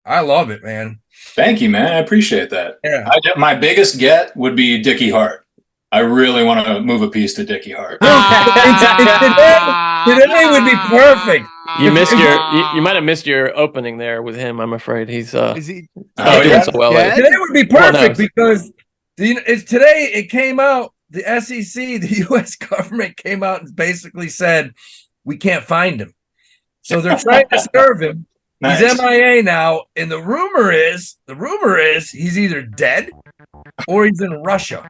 I love it, man. Thank you, man. I appreciate that. Yeah. My biggest get would be Dickie Hart. I really want to move a piece to Dickie Hart. Well, and today would be perfect. You missed you might have missed your opening there with him. I'm afraid he's Is he Oh, not doing yeah. so well lately. dead? Today would be Well, perfect no. because it's today it came out. The SEC, the U.S. government came out and basically said we can't find him, so they're trying to serve him. Nice. He's MIA now, and the rumor is he's either dead or he's in Russia.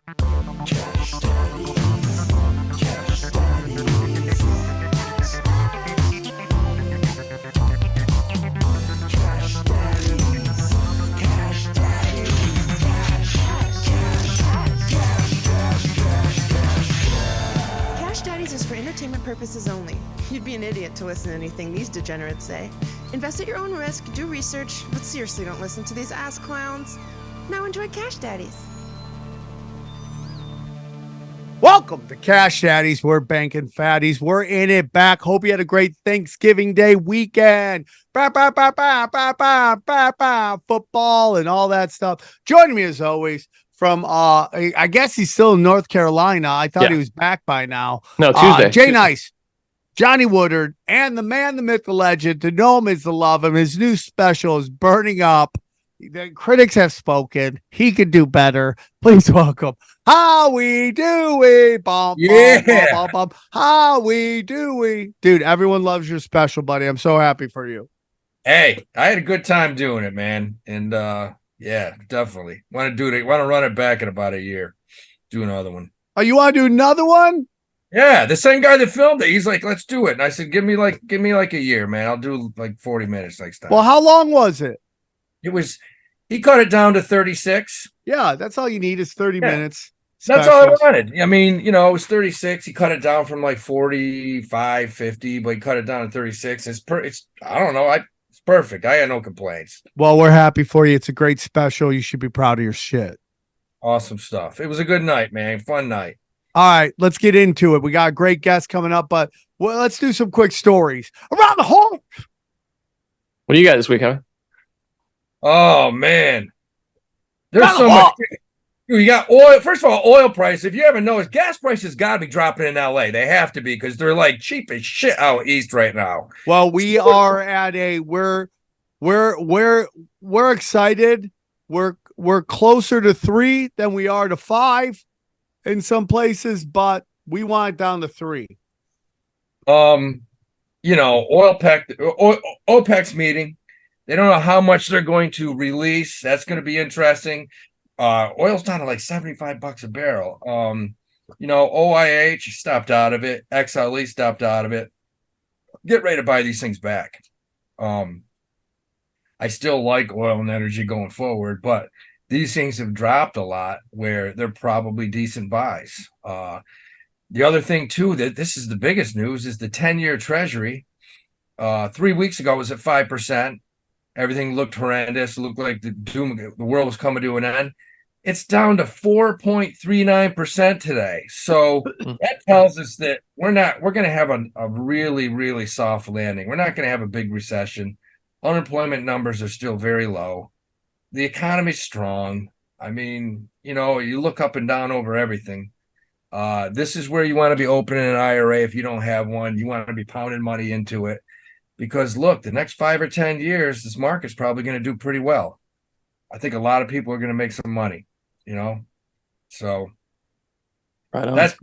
Cash Daddies is for entertainment purposes only. You'd be an idiot to listen to anything these degenerates say. Invest at your own risk, do research, but seriously don't listen to these ass clowns. Now enjoy Cash Daddies. Welcome to Cash Daddies. We're banking fatties. We're in it back. Hope you had a great Thanksgiving Day weekend. Football and all that stuff. Joining me as always from I guess he's still in North Carolina. I thought he was back by now. No, Tuesday. Jay Nice, Johnny Woodard, and the man, the myth, the legend. To know him is to love him. His new special is burning up. The critics have spoken. He could do better. Please welcome Howie Dewey. Bum, Yeah. bum, bum, bum. Howie Dewey. Dude, everyone loves your special, buddy. I'm so happy for you. Hey, I had a good time doing it, man, and yeah, definitely want to do it. Want to run it back in about a year. Do another one. Oh, you want to do another one? Yeah, the same guy that filmed it. He's like, "Let's do it." And I said, give me like a year, man. I'll do like 40 minutes next time. Well, how long was it? He cut it down to 36. Yeah, that's all you need is 30 minutes. That's all I Specials. wanted. I mean, it was 36. He cut it down from like 45, 50, but he cut it down to 36. It's I don't know. It's perfect. I had no complaints. Well, we're happy for you. It's a great special. You should be proud of your shit. Awesome stuff. It was a good night, man. Fun night. All right, let's get into it. We got a great guest coming up, but let's do some quick stories around the horn. What do you got this week, Howie? Oh man. There's Not a so lot. much. You got oil. First of all, oil price. If you haven't noticed, gas prices got to be dropping in LA. They have to be because they're like cheap as shit out east right now. Well, we are at we're excited. We're closer to 3 than we are to 5 in some places, but we want it down to 3. OPEC's meeting. They don't know how much they're going to release. That's going to be interesting. Oil's down to like $75 a barrel. OIH stopped out of it. XLE stopped out of it. Get ready to buy these things back. I still like oil and energy going forward, but these things have dropped a lot where they're probably decent buys. The other thing too, that this is the biggest news, is the 10-year treasury. 3 weeks ago it was at 5%. Everything looked horrendous. It looked like the world was coming to an end. It's down to 4.39% today. So that tells us that we're going to have a really, really soft landing. We're not going to have a big recession. Unemployment numbers are still very low. The economy's strong. I mean, you look up and down over everything. This is where you want to be opening an IRA if you don't have one. You want to be pounding money into it. Because look, the next 5 or 10 years, this market's probably going to do pretty well. I think a lot of people are going to make some money, So Right on. that's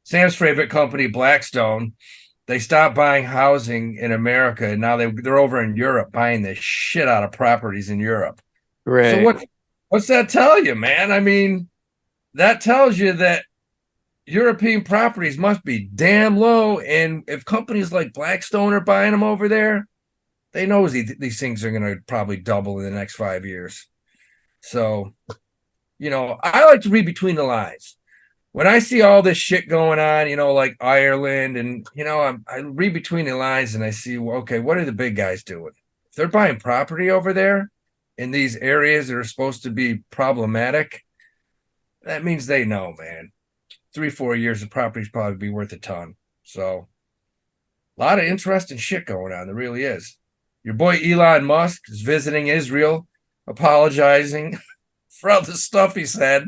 Sam's favorite company, Blackstone. They stopped buying housing in America, and now they're over in Europe buying the shit out of properties in Europe. Great. So what's that tell you, man? I mean, that tells you that European properties must be damn low, and if companies like Blackstone are buying them over there, they know these things are going to probably double in the next 5 years. So, I like to read between the lines. When I see all this shit going on, like Ireland, and I read between the lines and I see, okay, what are the big guys doing? If they're buying property over there in these areas that are supposed to be problematic, that means they know, man. 3-4 years, the property's probably be worth a ton. So a lot of interesting shit going on. There really is. Your boy Elon Musk is visiting Israel, apologizing for all the stuff he said.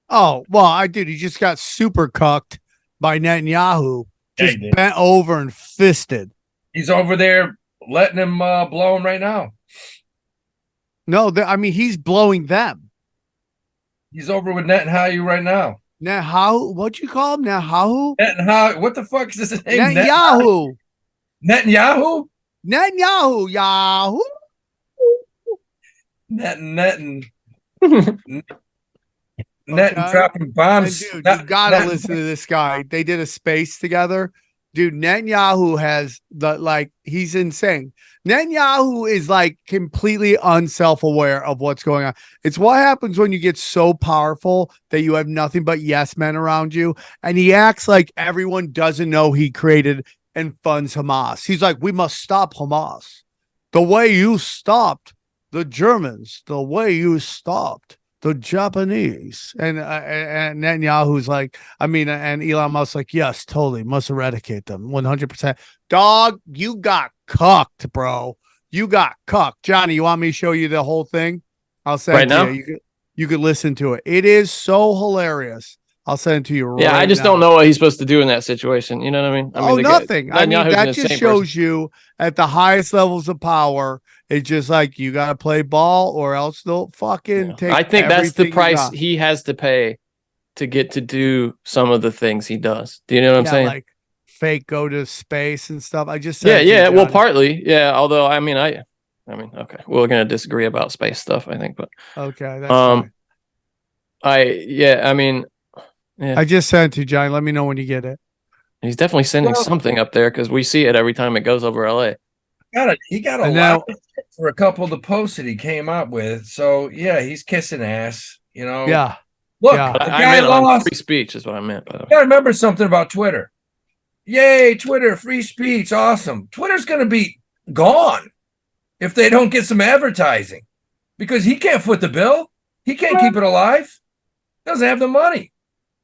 Oh, well, he just got super cucked by Netanyahu, Yeah, just he did. bent over and fisted. He's over there letting him blow him right now. No, he's blowing them. He's over with Netanyahu right now. What'd you call him? Netanyahu? Netanyahu, what the fuck is his name? Netanyahu. Netanyahu? Netanyahu. Yahoo. Net and dropping bombs. And dude, you gotta listen to this guy. They did a space together. Dude, Netanyahu has he's insane. Netanyahu is like completely unself-aware of what's going on. It's what happens when you get so powerful that you have nothing but yes men around you. And he acts like everyone doesn't know he created and funds Hamas. He's like, we must stop Hamas. The way you stopped the Germans, the way you stopped the Japanese. And Netanyahu's like, and Elon Musk's like, yes, totally, must eradicate them 100%. Dog, you got cucked, bro. You got cucked. Johnny, you want me to show you the whole thing? I'll send it to you. You could listen to it. It is so hilarious. I'll send it to you right I just now. don't know what he's supposed to do in that situation. You know what I mean? Nothing. That just shows person. you at the highest levels of power. It's just like you got to play ball or else they'll fucking take. I think that's the everything price he has to pay to get to do some of the things he does. Do you know what I'm saying? Like fake go to space and stuff. I just said well, partly, yeah. Although okay, we're gonna disagree about space stuff, I think, but okay, that's fine. I just sent it to Johnny. Let me know when you get it. He's definitely sending something up there because we see it every time it goes over LA. He got a lot for a couple of the posts that he came up with. So yeah, he's kissing ass. You know. Yeah. Look, the guy lost. Free speech is what I meant. You gotta remember something about Twitter. Yay, Twitter, free speech, awesome. Twitter's gonna be gone if they don't get some advertising because he can't foot the bill. He can't keep it alive. Doesn't have the money.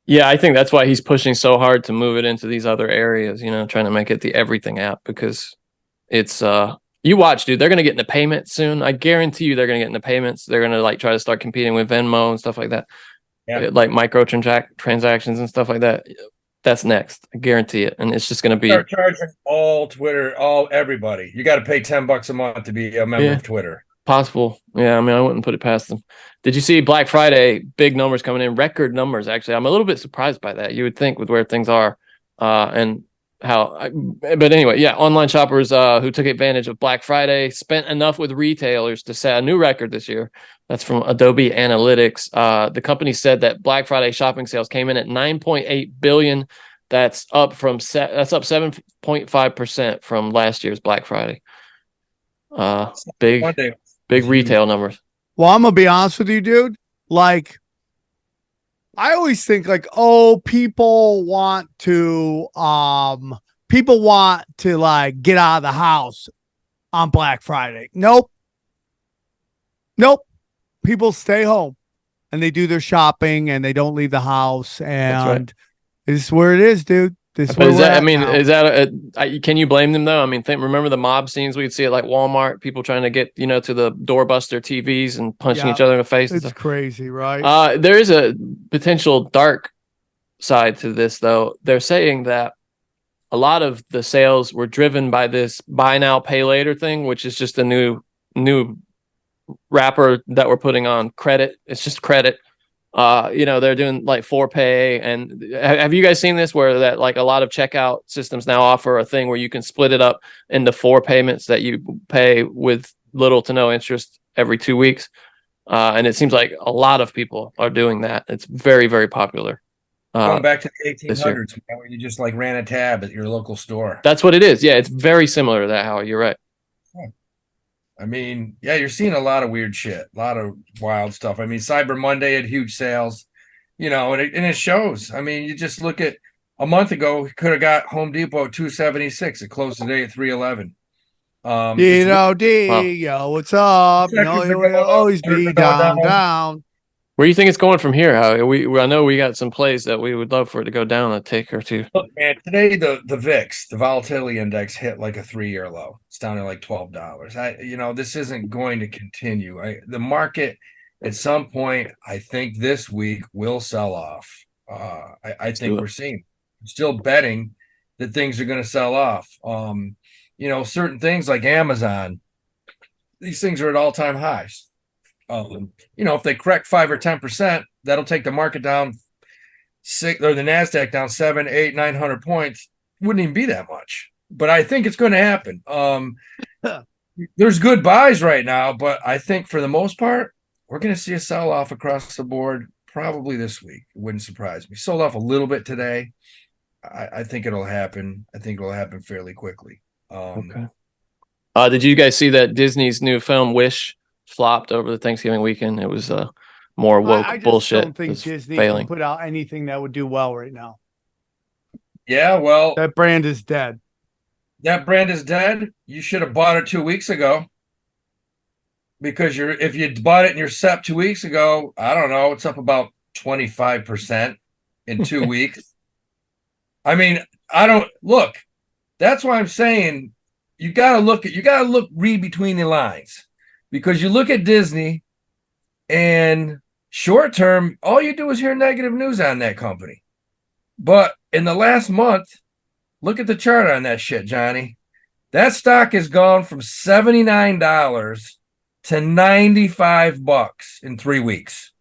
Yeah, I think that's why he's pushing so hard to move it into these other areas, trying to make it the everything app because it's you watch, dude, they're going to get into payments soon. I guarantee you they're going to get into payments. They're going to try to start competing with Venmo and stuff like that. Yeah. Like micro transactions and stuff like that. That's next. I guarantee it. And it's just going to be start charging all Twitter, everybody. You got to pay $10 a month to be a member of Twitter. Possible. Yeah, I wouldn't put it past them. Did you see Black Friday? Big numbers coming in, record numbers. Actually, I'm a little bit surprised by that. You would think with where things are, and how. But anyway, yeah, online shoppers who took advantage of Black Friday spent enough with retailers to set a new record this year. That's from Adobe Analytics. The company said that Black Friday shopping sales came in at $9.8 billion. That's up 7.5% from last year's Black Friday. Big retail numbers. Well, I'm gonna be honest with you, dude. I always think people want to get out of the house on Black Friday. Nope. People stay home and they do their shopping and they don't leave the house. And this is where it is, dude. Can you blame them though? Remember the mob scenes we'd see at Walmart, people trying to get, to the doorbuster TVs and punching each other in the face. It's crazy, right? There is a potential dark side to this though. They're saying that a lot of the sales were driven by this buy now, pay later thing, which is just a new wrapper that we're putting on credit. It's just credit. They're doing ForPay, and have you guys seen this where that a lot of checkout systems now offer a thing where you can split it up into 4 payments that you pay with little to no interest every 2 weeks, and it seems like a lot of people are doing that. It's very, very popular. Going back to the 1800s, where you just ran a tab at your local store. That's what it is. Yeah, it's very similar to that. Howie, you're right. You're seeing a lot of weird shit, a lot of wild stuff. Cyber Monday had huge sales, and it shows. You just look at a month ago, we could have got Home Depot at $276. It closed today at $311. Yo, what's up? You'll always be down. Where do you think it's going from here? I know we got some plays that we would love for it to go down a tick or two. Look, man, today the VIX, the volatility index, hit like a 3-year low. It's down to like $12. This isn't going to continue. The market at some point, I think this week will sell off. I think we're seeing. I'm still betting that things are going to sell off. Certain things like Amazon, these things are at all-time highs. If they correct 5 or 10%, that'll take the market down or the NASDAQ down 700, 800, 900 points. Wouldn't even be that much, but I think it's going to happen. There's good buys right now, but I think for the most part, we're going to see a sell-off across the board probably this week. It wouldn't surprise me. Sold off a little bit today. I think it'll happen. I think it'll happen fairly quickly. Okay. Did you guys see that Disney's new film Wish flopped over the Thanksgiving weekend? It was more woke I just bullshit. don't think Disney failing. can put out anything that would do well right now. Yeah, well, That brand is dead. That brand is dead. You should have bought it 2 weeks ago. Because if you bought it in your SEP 2 weeks ago, I don't know, it's up about 25% in 2 weeks. I mean, that's why I'm saying you gotta read between the lines. Because you look at Disney and short term, all you do is hear negative news on that company. But in the last month, look at the chart on that shit, Johnny. That stock has gone from $79 to $95 in 3 weeks.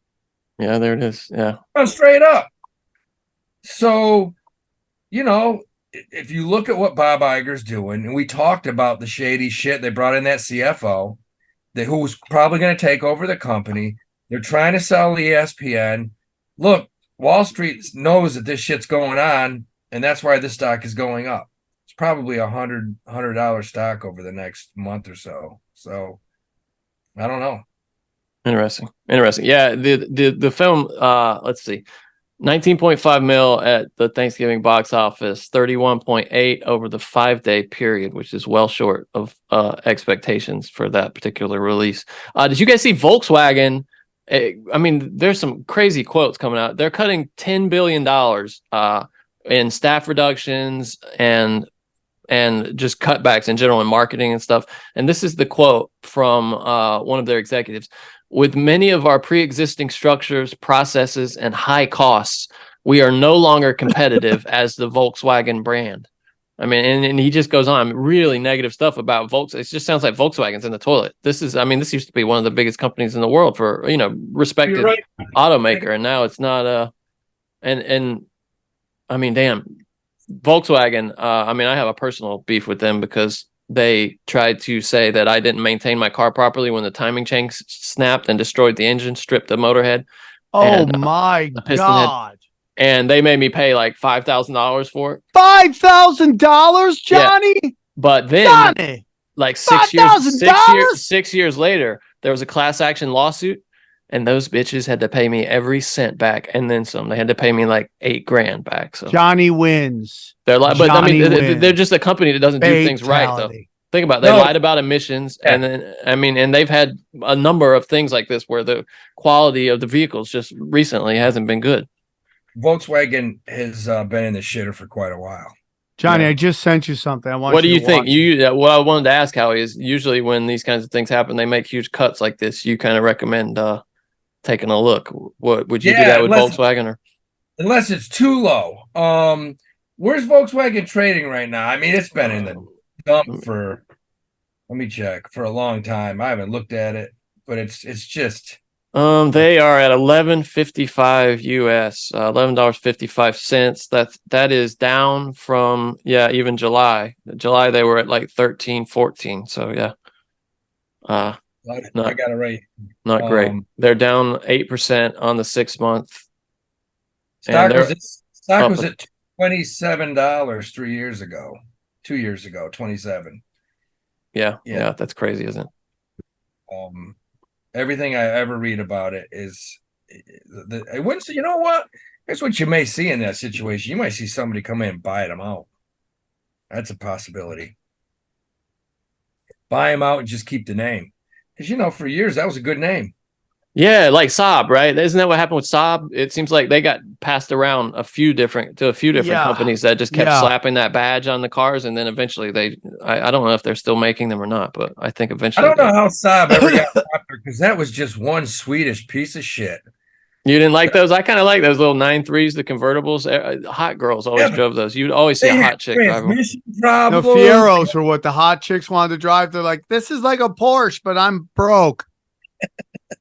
Yeah, there it is. Yeah. Straight up. So, if you look at what Bob Iger's doing, and we talked about the shady shit, they brought in that CFO who was probably going to take over the company. They're trying to sell ESPN. Look, Wall Street knows that this shit's going on, and that's why this stock is going up. It's probably $100 stock over the next month or so. So I don't know. Interesting. Yeah, the film, let's see. 19.5 mil at the Thanksgiving box office, 31.8 over the 5-day period, which is well short of expectations for that particular release. Did you guys see Volkswagen? I mean, there's some crazy quotes coming out. They're cutting $10 billion in staff reductions and just cutbacks in general in marketing and stuff. And this is the quote from one of their executives. With many of our pre-existing structures, processes, and high costs, we are no longer competitive as the Volkswagen brand. I mean, and he just goes on really negative stuff about Volkswagen. It just sounds like Volkswagen's in the toilet. This used to be one of the biggest companies in the world for, respected automaker. And now it's not, and I mean, damn, Volkswagen. I have a personal beef with them because they tried to say that I didn't maintain my car properly when the timing chain snapped and destroyed the engine, stripped the motor head. Oh my God. And they made me pay like $5,000 for it. $5,000, Johnny? Yeah. But then Johnny, like $5,000? 6 years later, there was a class action lawsuit, and those bitches had to pay me every cent back and then some. They had to pay me like $8,000 back. So Johnny wins. They're like, but Johnny they're just a company that doesn't do things right, though. Think about it. They lied about emissions, and then and they've had a number of things like this where the quality of the vehicles just recently hasn't been good. Volkswagen has been in the shitter for quite a while. Johnny, I just sent you something. What do you think? What I wanted to ask, Howie, is usually when these kinds of things happen, they make huge cuts like this. You kind of recommend taking a look. What would you do that with Volkswagen, or unless it's too low? Where's Volkswagen trading right now? I mean, it's been in the dump for, let me check, for a long time. I haven't looked at it, but it's just they are at $11.55 US, $11.55. That is down from even July. July they were at like 13, 14. So yeah. I got it right. Not great. They're down 8% on the 6 month. Stock was at $27 3 years ago. 2 years ago, 27. Yeah, that's crazy, isn't it? Everything I ever read about it is I wouldn't say, you know what? That's what you may see in that situation. You might see somebody come in and buy them out. That's a possibility. Buy them out and just keep the name. Because, for years, that was a good name. Yeah, like Saab, right? Isn't that what happened with Saab? It seems like they got passed around a few different Yeah. companies that just kept Yeah. slapping that badge on the cars, and then eventually I don't know if they're still making them or not, but I think I eventually don't know how Saab ever got popular because that was just one Swedish piece of shit. You didn't like those? I kind of like those little 9.3s, the convertibles. Hot girls always Yeah, drove those. You'd always see they a had hot chick drive them. transmission The problems. Fieros are what the hot chicks wanted to drive. They're like, this is like a Porsche, but I'm broke.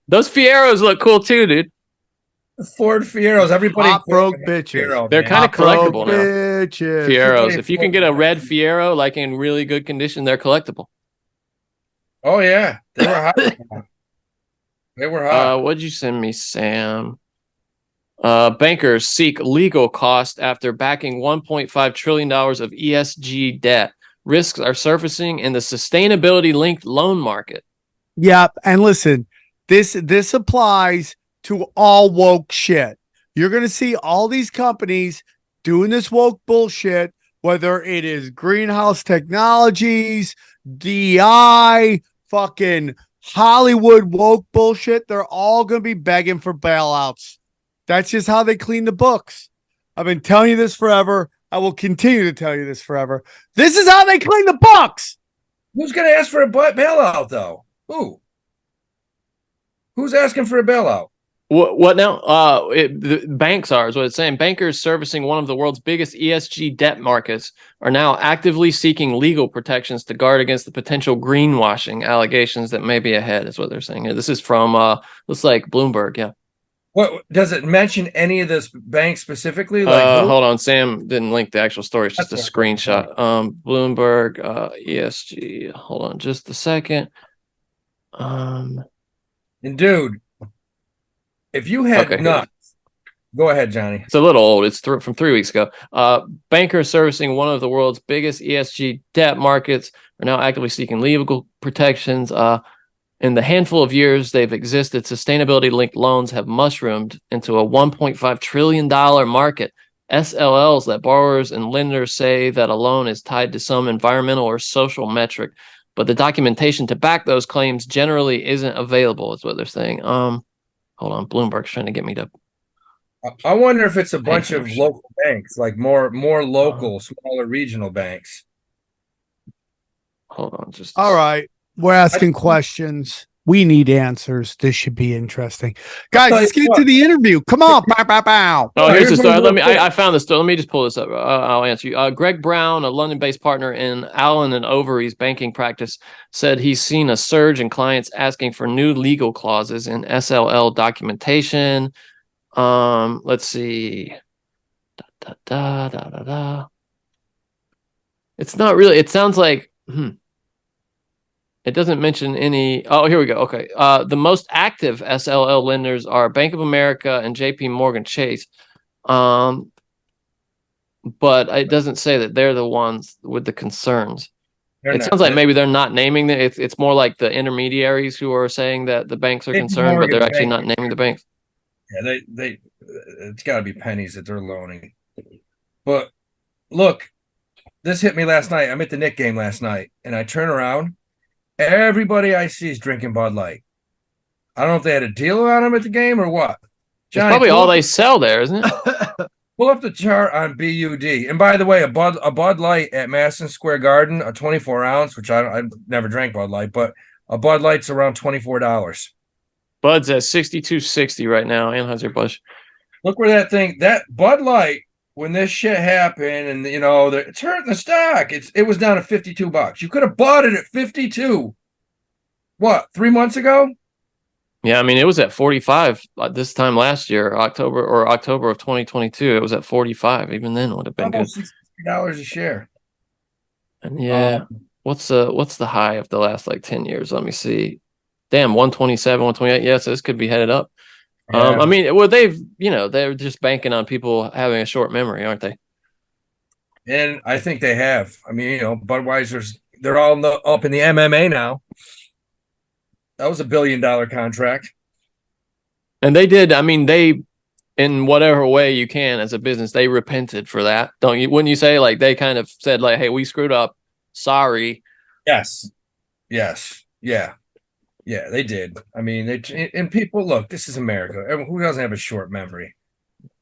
Those Fieros look cool too, dude. Ford Fieros. Everybody Hot broke wanted a bitches. Fiero, They're man. kind of Hot broke collectible now. bitches. Fieros. Everybody If you can get a wanted red that. Fiero, like in really good condition, they're collectible. Oh yeah, they were hot. They were hot. What'd you send me, Sam? Bankers seek legal cost after backing $1.5 trillion of ESG debt. Risks are surfacing in the sustainability linked loan market. Yep. And listen, this applies to all woke shit. You're going to see all these companies doing this woke bullshit, whether it is greenhouse technologies, DI, fucking Hollywood woke bullshit. They're all going to be begging for bailouts. That's just how they clean the books. I've been telling you this forever. I will continue to tell you this forever. This is how they clean the books. Who's going to ask for a bailout though? Who? Who's asking for a bailout? What now? The banks are, is what it's saying. Bankers servicing one of the world's biggest ESG debt markets are now actively seeking legal protections to guard against the potential greenwashing allegations that may be ahead, is what they're saying here. This is from, looks like Bloomberg, yeah. What does it mention any of this bank specifically? Like Hold on, Sam didn't link the actual story. It's just a That's screenshot. Bloomberg, ESG. Hold on just a second. And dude, if you had Okay. nuts, go ahead, Johnny. It's a little old. It's from 3 weeks ago. Bankers servicing one of the world's biggest ESG debt markets are now actively seeking legal protections. In the handful of years they've existed, sustainability-linked loans have mushroomed into a $1.5 trillion market. SLLs that borrowers and lenders say that a loan is tied to some environmental or social metric, but the documentation to back those claims generally isn't available, is what they're saying. Hold on, Bloomberg's trying to get me to. I wonder if it's a bunch of Bankers. local banks, like more local, smaller regional banks. Hold on, just. All right. We're asking questions. We need answers. This should be interesting. Guys, let's get to the interview. Come on. Bow, bow, bow. Oh, here's the here's story. one Let me. real quick. I found the story. Let me just pull this up. I'll answer you. Greg Brown, a London-based partner in Allen and Overy's banking practice, said he's seen a surge in clients asking for new legal clauses in SLL documentation. Let's see. It's not really. It sounds like. It doesn't mention any. Oh, here we go. Okay. The most active SLL lenders are Bank of America and JP Morgan Chase. But it doesn't say that they're the ones with the concerns. It sounds like maybe they're not naming the. It's more like the intermediaries who are saying that the banks are JP concerned, but they're Morgan actually Bank. not naming the banks. Yeah, they it's got to be pennies that they're loaning. But look, this hit me last night. I'm at the Knick game last night, and I turn around. Everybody I see is drinking Bud Light. I don't know if they had a deal on them at the game or what. It's Johnny, probably all they sell there, isn't it? pull up the chart on BUD. And by the way, a Bud Light at Madison Square Garden, a 24 ounce, which I never drank Bud Light, but a Bud Light's around $24. Bud's at 62.60 right now. Anheuser-Busch. Look where that Bud Light, when this shit happened, and it's hurting the stock. It was down to $52. You could have bought it at 52. What, 3 months ago? Yeah, I mean, it was at 45 this time last year, October of 2022. It was at 45. Even then, it would have been good. Almost $60 a share. And yeah, what's the high of the last like 10 years? Let me see. Damn, 127, 128. Yeah, so this could be headed up. Yeah. I mean, well, they're just banking on people having a short memory, aren't they? And I think they have. I mean, Budweiser's, they're all up in the MMA now. That was $1 billion contract. And they did. I mean, they, in whatever way you can as a business, they repented for that. Don't you? Wouldn't you say like they kind of said like, "Hey, we screwed up. Sorry." Yes. Yeah. Yeah, they did. I mean, and people look. This is America. Who doesn't have a short memory?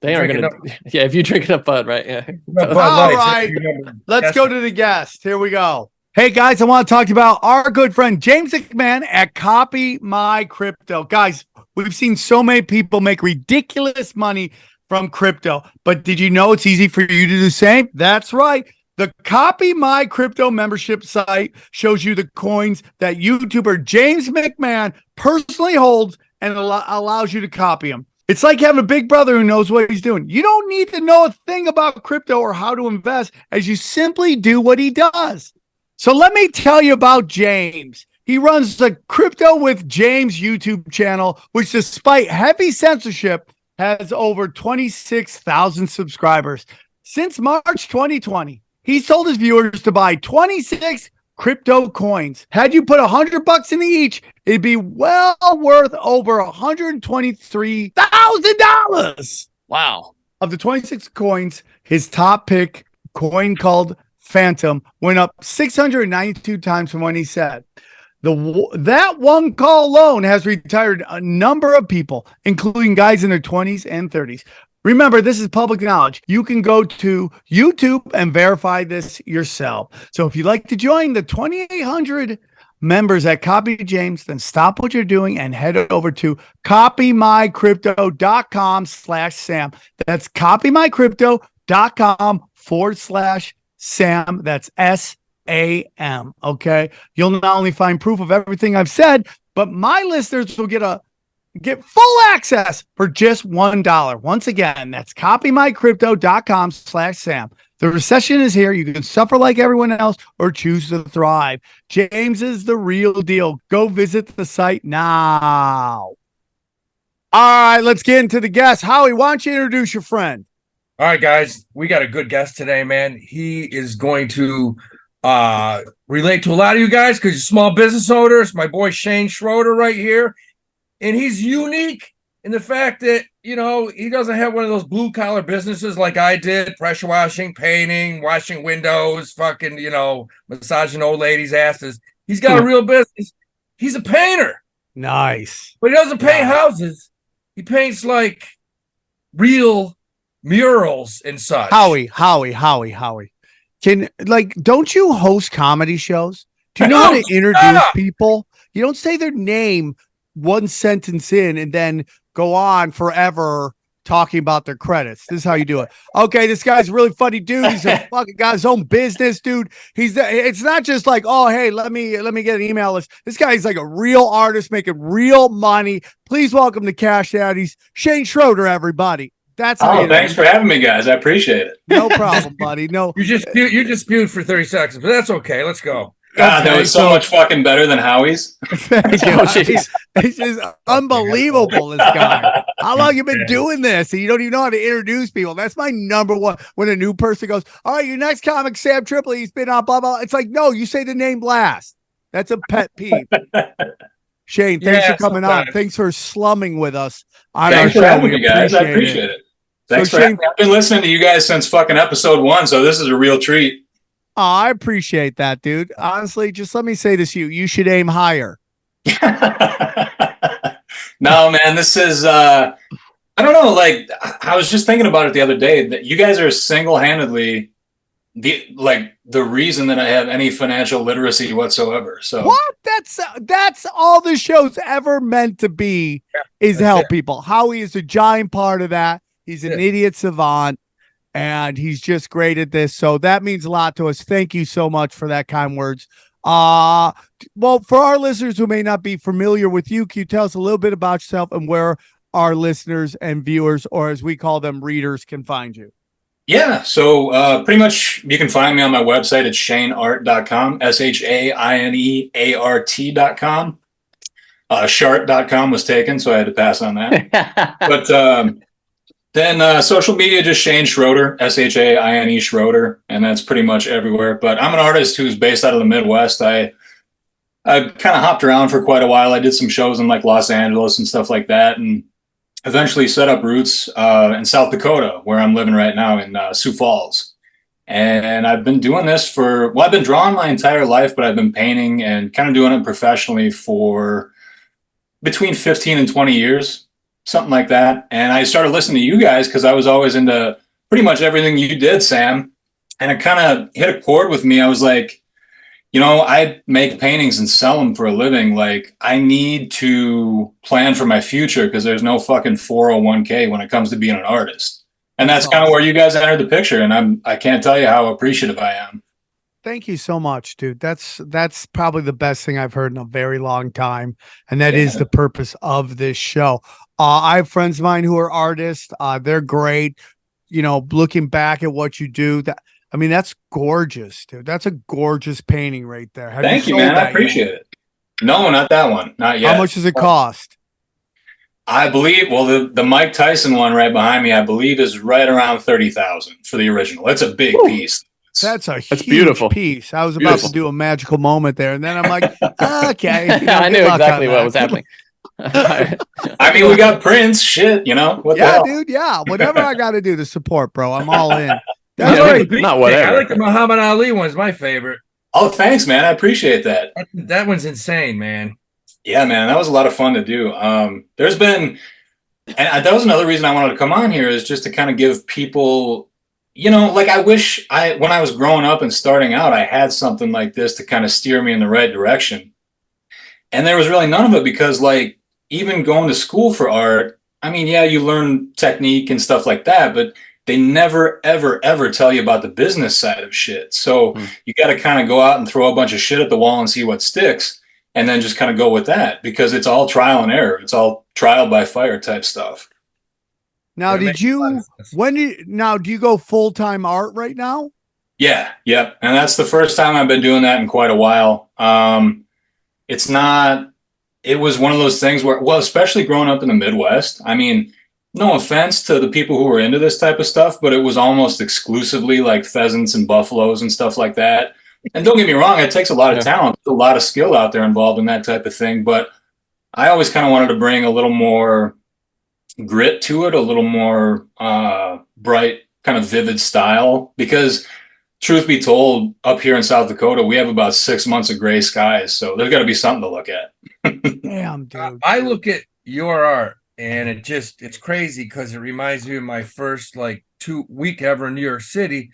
They aren't Drinking gonna. Yeah, if you drink enough Bud, right? Yeah. Bud All Lights, right. you remember- Let's go to the guest. Here we go. Hey, guys, I want to talk about our good friend James McMahon at Copy My Crypto. Guys, we've seen so many people make ridiculous money from crypto, but did you know it's easy for you to do the same? That's right. The Copy My Crypto membership site shows you the coins that YouTuber James McMahon personally holds and allows you to copy them. It's like having a big brother who knows what he's doing. You don't need to know a thing about crypto or how to invest, as you simply do what he does. So let me tell you about James. He runs the Crypto with James YouTube channel, which despite heavy censorship has over 26,000 subscribers. Since March 2020, he's told his viewers to buy 26 crypto coins. Had you put $100 into each, it'd be well worth over $123,000. Wow. Of the 26 coins, his top pick coin called Phantom went up 692 times from when he said. That one call alone has retired a number of people, including guys in their 20s and 30s. Remember, this is public knowledge. You can go to YouTube and verify this yourself. So if you'd like to join the 2,800 members at Copy James, then stop what you're doing and head over to copymycrypto.com/Sam. That's copymycrypto.com/Sam. That's SAM. Okay. You'll not only find proof of everything I've said, but my listeners will get full access for just $1. Once again, that's copymycrypto.com/Sam. The recession is here. You can suffer like everyone else or choose to thrive. James is the real deal. Go visit the site now. All right, let's get into the guest. Howie, why don't you introduce your friend? All right, guys, we got a good guest today, man. He is going to relate to a lot of you guys because you're small business owners. My boy Shaine Schroeder right here. And he's unique in the fact that, you know, he doesn't have one of those blue collar businesses like I did, pressure washing, painting, washing windows, fucking, you know, massaging old ladies' asses. He's got a real business. He's a painter. Nice. But he doesn't paint houses. He paints like real murals and such. Howie. Don't you host comedy shows? Do you know how to introduce people? You don't say their name one sentence in and then go on forever talking about their credits. This is how you do it. Okay, this guy's a really funny dude. He's a fucking got his own business, dude. It's not just like, oh, hey, let me get an email list. This guy's like a real artist making real money. Please welcome to Cash Daddies, Shaine Schroeder, everybody. That's how thanks for having me, guys. I appreciate it. No problem, buddy. No, you just spewed for 30 seconds, but that's okay. Let's go. God, that was so much fucking better than Howie's. It's just unbelievable, this guy. How long you been doing this? And you don't even know how to introduce people. That's my number one. When a new person goes, all right, your next comic, Sam Tripoli, he's been on blah, blah. It's like, no, you say the name last. That's a pet peeve. Shaine, thanks for coming on. Thanks for slumming with us on Thanks our for show. having me, guys. I appreciate it. Thanks for having me. I've been listening to you guys since fucking episode 1, so this is a real treat. Oh, I appreciate that, dude. Honestly, just let me say this to you. You should aim higher. No, man, this is, I don't know, like, I was just thinking about it the other day, that you guys are single-handedly the reason that I have any financial literacy whatsoever. So what? That's all the show's ever meant to be, is help people. Howie is a giant part of that. He's an idiot savant. And he's just great at this. So that means a lot to us. Thank you so much for that kind words. Well, for our listeners who may not be familiar with you, can you tell us a little bit about yourself and where our listeners and viewers, or as we call them, readers, can find you? Yeah. So pretty much you can find me on my website at shaineart.com, SHAINEART.com. Shart.com was taken, so I had to pass on that. But then social media, just Shaine Schroeder, SHAINE Schroeder, and that's pretty much everywhere. But I'm an artist who's based out of the Midwest. I kind of hopped around for quite a while. I did some shows in like Los Angeles and stuff like that, and eventually set up roots in South Dakota, where I'm living right now in Sioux Falls. And I've been doing this I've been drawing my entire life, but I've been painting and kind of doing it professionally for between 15 and 20 years, something like that. And I started listening to you guys because I was always into pretty much everything you did, Sam. And it kind of hit a chord with me. I was like, I make paintings and sell them for a living. Like, I need to plan for my future because there's no fucking 401k when it comes to being an artist. And that's kind of where you guys entered the picture. And I can't tell you how appreciative I am. Thank you so much, dude. That's probably the best thing I've heard in a very long time. And that is the purpose of this show. I have friends of mine who are artists. They're great. Looking back at what you do, that's gorgeous, dude. That's a gorgeous painting right there. Thank you, man. I appreciate it. No, not that one. Not yet. How much does it cost? I believe, the Mike Tyson one right behind me, I believe is right around 30,000 for the original. It's a big piece. That's huge beautiful piece. I was about to do a magical moment there, and then I'm like, okay. I knew exactly what was happening. I mean, we got Prince. Shit, what the hell? Dude. Yeah, whatever I got to do to support, bro. I'm all in. That's right. Not whatever. I like the Muhammad Ali one's my favorite. Oh, thanks, man. I appreciate that. That one's insane, man. Yeah, man, that was a lot of fun to do. There's been, and that was another reason I wanted to come on here, is just to kind of give people, like, I wish when I was growing up and starting out, I had something like this to kind of steer me in the right direction. And there was really none of it because, like, even going to school for art, I mean, yeah, you learn technique and stuff like that, but they never, ever, ever tell you about the business side of shit. So you got to kind of go out and throw a bunch of shit at the wall and see what sticks. And then just kind of go with that because it's all trial and error. It's all trial by fire type stuff. Now, do you go full-time art right now? Yeah. Yep. And that's the first time I've been doing that in quite a while. It was one of those things where, well, especially growing up in the Midwest, I mean, no offense to the people who were into this type of stuff, but it was almost exclusively like pheasants and buffaloes and stuff like that. And don't get me wrong, it takes a lot of talent, a lot of skill out there involved in that type of thing. But I always kind of wanted to bring a little more grit to it, a little more bright, kind of vivid style. Because truth be told, up here in South Dakota, we have about 6 months of gray skies. So there's got to be something to look at. Damn, dude. I look at your art and it's crazy because it reminds me of my first 2 week ever in New York City.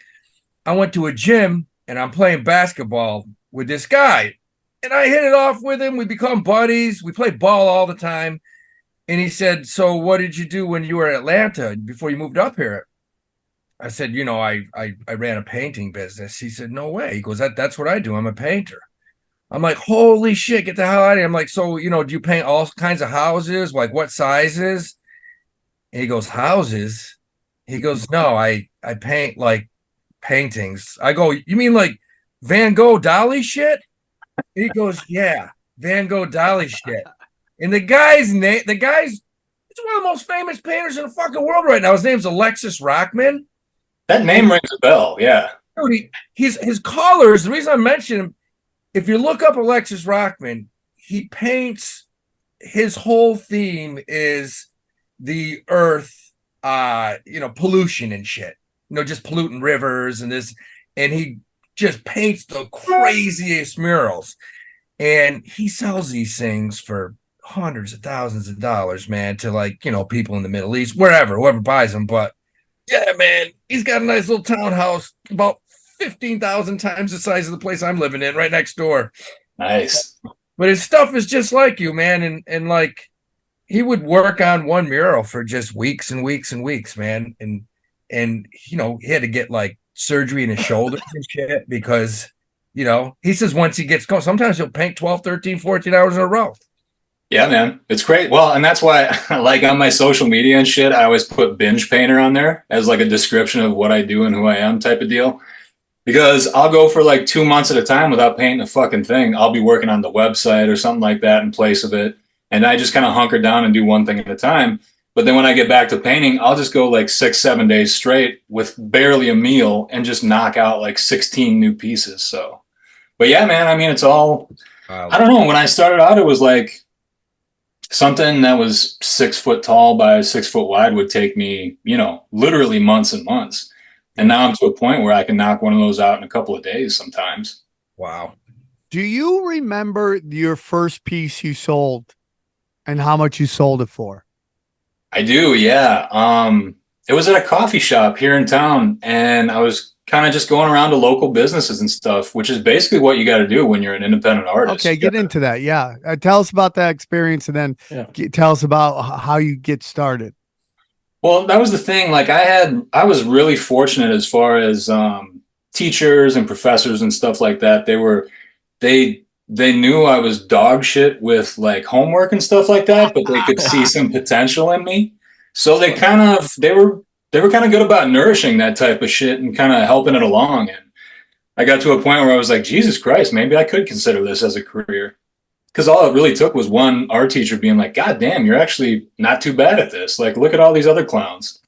I went to a gym and I'm playing basketball with this guy. And I hit it off with him. We become buddies. We play ball all the time. And he said, so what did you do when you were in Atlanta before you moved up here? I said, I ran a painting business. He said, no way. He goes, that's what I do. I'm a painter. I'm like, holy shit, get the hell out of here. I'm like, so, do you paint all kinds of houses? Like what sizes? And he goes, houses? He goes, no, I paint like paintings. I go, you mean like Van Gogh Dali shit? He goes, yeah, Van Gogh Dali shit. And the guy's it's one of the most famous painters in the fucking world right now. His name's Alexis Rockman. That name rings a bell, yeah. Dude, his colors, the reason I mention him, if you look up Alexis Rockman, he paints, his whole theme is the earth, pollution and shit. Just polluting rivers and this, and he just paints the craziest murals. And he sells these things for hundreds of thousands of dollars, man, to people in the Middle East, whoever buys them. But yeah, man, he's got a nice little townhouse about 15,000 times the size of the place I'm living in right next door. Nice. But his stuff is just like you, man. And he would work on one mural for just weeks and weeks and weeks, man. And he had to get surgery in his shoulders and shit because, he says once he gets going, sometimes he'll paint 12, 13, 14 hours in a row. Yeah, man. It's great. Well, and that's why on my social media and shit, I always put binge painter on there as a description of what I do and who I am type of deal. Because I'll go for 2 months at a time without painting a fucking thing. I'll be working on the website or something like that in place of it. And I just kind of hunker down and do one thing at a time. But then when I get back to painting, I'll just go 6, 7 days straight with barely a meal and just knock out 16 new pieces. So, but yeah, man, I mean, it's all, I don't know. When I started out, it was something that was 6 foot tall by 6 foot wide would take me, literally months and months. And now I'm to a point where I can knock one of those out in a couple of days sometimes. Wow. Do you remember your first piece you sold? and how much you sold it for. I do, yeah. It was at a coffee shop here in town, and I was kind of just going around to local businesses and stuff, which is basically what you got to do when you're an independent artist. Okay, get into that. Yeah. Tell us about that experience, and then tell us about how you get started. Well, that was the thing. Like I was really fortunate as far as teachers and professors and stuff like that. They knew I was dog shit with like homework and stuff like that, but they could see some potential in me. So they were kind of good about nourishing that type of shit and kind of helping it along. And I got to a point where I was like, Jesus Christ, maybe I could consider this as a career. Because all it really took was one art teacher being like, God damn, you're actually not too bad at this. Like, look at all these other clowns.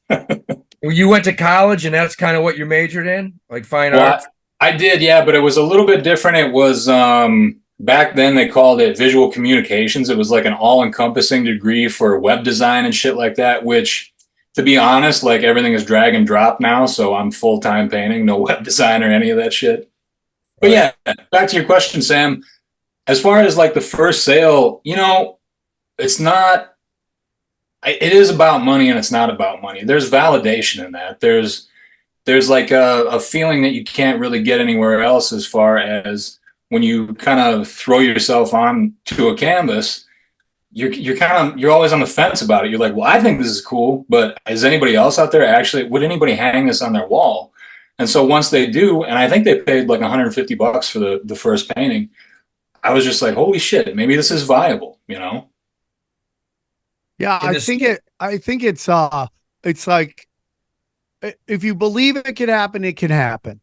You went to college and that's kind of what you majored in, like fine art? I did, yeah, but it was a little bit different. It was back then they called it visual communications. It was like an all-encompassing degree for web design and shit like that, which, to be honest, like everything is drag and drop now. So I'm full-time painting, no web design or any of that shit. But yeah, back to your question, Sam. As far as like the first sale, you know, it is about money and it's not about money. There's validation in that. There's like a feeling that you can't really get anywhere else as far as when you kind of throw yourself on to a canvas, you're always on the fence about it. You're like, well, I think this is cool, but is anybody else out there would anybody hang this on their wall? And so once they do, and I think they paid like $150 for the first painting, I was just like, holy shit, maybe this is viable, you know? Yeah, I think it's like, if you believe it can happen, it can happen.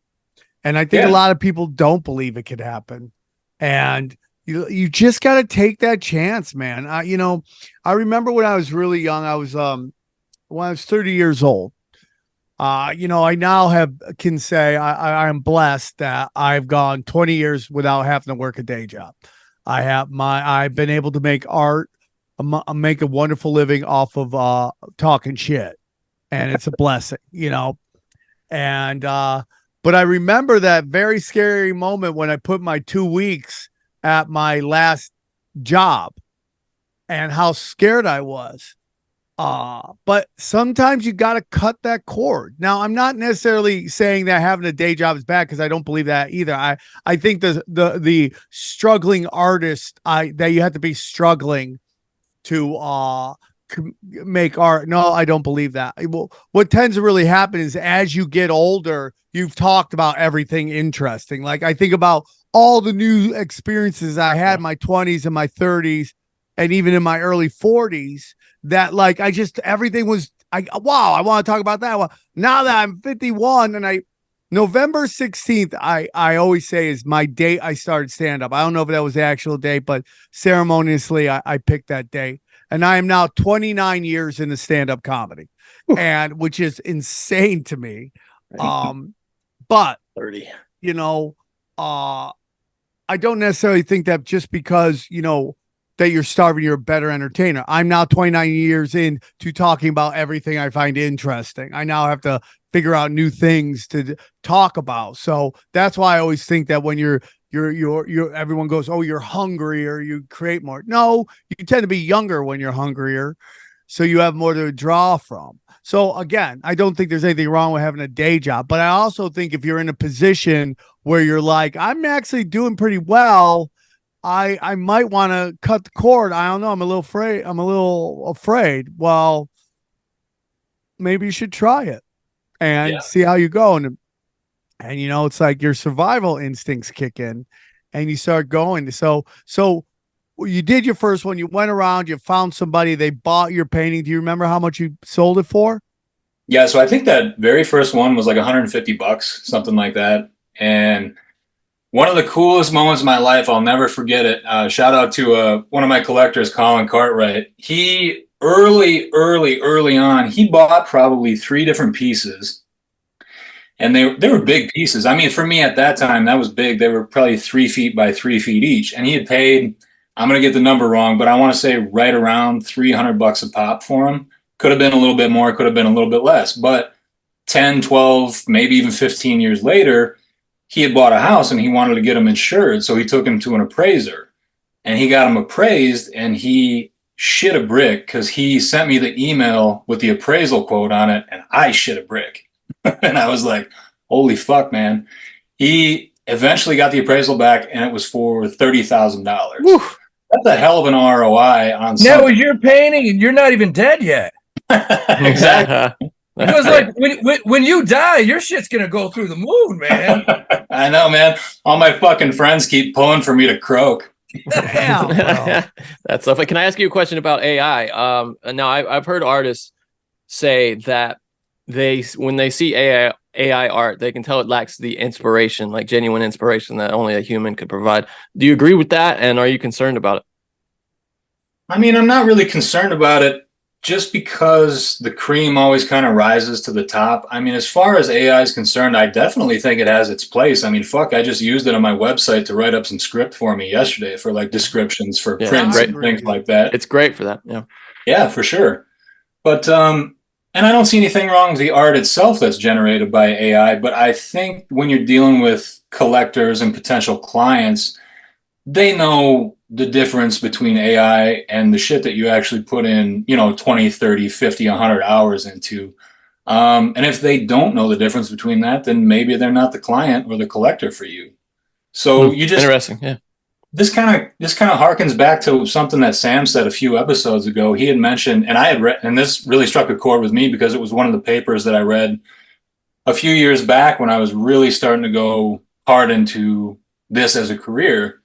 And I think a lot of people don't believe it could happen. And you just got to take that chance, man. I remember when I was really young, when I was 30 years old, I now can say I'm blessed that I've gone 20 years without having to work a day job. I've been able to make art, make a wonderful living off of talking shit, and it's a blessing, And but I remember that very scary moment when I put my 2 weeks at my last job, and how scared I was. But sometimes you got to cut that cord. Now, I'm not necessarily saying that having a day job is bad, because I don't believe that either. I think the struggling artist, that you have to be struggling to make art. No, I don't believe that. What tends to really happen is as you get older, you've talked about everything interesting. Like I think about all the new experiences I had in my 20s and my 30s, and even in my early 40s. That like everything was I want to talk about that one. Now that I'm 51 and November 16th, I always say is my date I started stand up. I don't know if that was the actual date, but ceremoniously I picked that date. And I am now 29 years into stand-up comedy, and which is insane to me. But 30. I don't necessarily think that just because that you're starving, you're a better entertainer. I'm now 29 years into talking about everything I find interesting. I now have to figure out new things to talk about. So that's why I always think that when you're everyone goes, oh, you're hungry or you create more. No, you tend to be younger when you're hungrier. So you have more to draw from. So again, I don't think there's anything wrong with having a day job, but I also think if you're in a position where you're like, I'm actually doing pretty well, I might want to cut the cord. I don't know. I'm a little afraid. Well, maybe you should try it and see how you go. And it's like your survival instincts kick in and you start going. So you did your first one. You went around, you found somebody, they bought your painting. Do you remember how much you sold it for? Yeah. So I think that very first one was like $150, something like that. And one of the coolest moments of my life, I'll never forget it. Shout out to one of my collectors, Colin Cartwright. He early on, he bought probably 3 different pieces, and they were big pieces. I mean, for me at that time, that was big. They were probably 3 feet by 3 feet each, and he had paid, I'm gonna get the number wrong, but I want to say right around $300 a pop for them. Could have been a little bit more, could have been a little bit less, but 10, 12, maybe even 15 years later, he had bought a house and he wanted to get him insured. So he took him to an appraiser and he got him appraised, and he shit a brick because he sent me the email with the appraisal quote on it, and I shit a brick. And I was like, holy fuck, man. He eventually got the appraisal back, and it was for $30,000. That's a hell of an ROI on something. That was your painting, and you're not even dead yet. Exactly. Because like when you die, your shit's gonna go through the moon, man. I know, man. All my fucking friends keep pulling for me to croak. Damn, bro. That's stuff. Can I ask you a question about AI? Now I've heard artists say that when they see AI art, they can tell it lacks the inspiration, like genuine inspiration that only a human could provide. Do you agree with that? And are you concerned about it? I mean, I'm not really concerned about it just because the cream always kind of rises to the top. I mean, as far as AI is concerned, I definitely think it has its place. I mean, fuck, I just used it on my website to write up some script for me yesterday for like descriptions for prints and things like that. It's great for that. Yeah. Yeah, for sure. But, and I don't see anything wrong with the art itself that's generated by AI, but I think when you're dealing with collectors and potential clients, they know the difference between AI and the shit that you actually put in, 20, 30, 50, 100 hours into. And if they don't know the difference between that, then maybe they're not the client or the collector for you. So you just interesting. Yeah. This kind of harkens back to something that Sam said a few episodes ago. He had mentioned, and I had read, and this really struck a chord with me because it was one of the papers that I read a few years back when I was really starting to go hard into this as a career.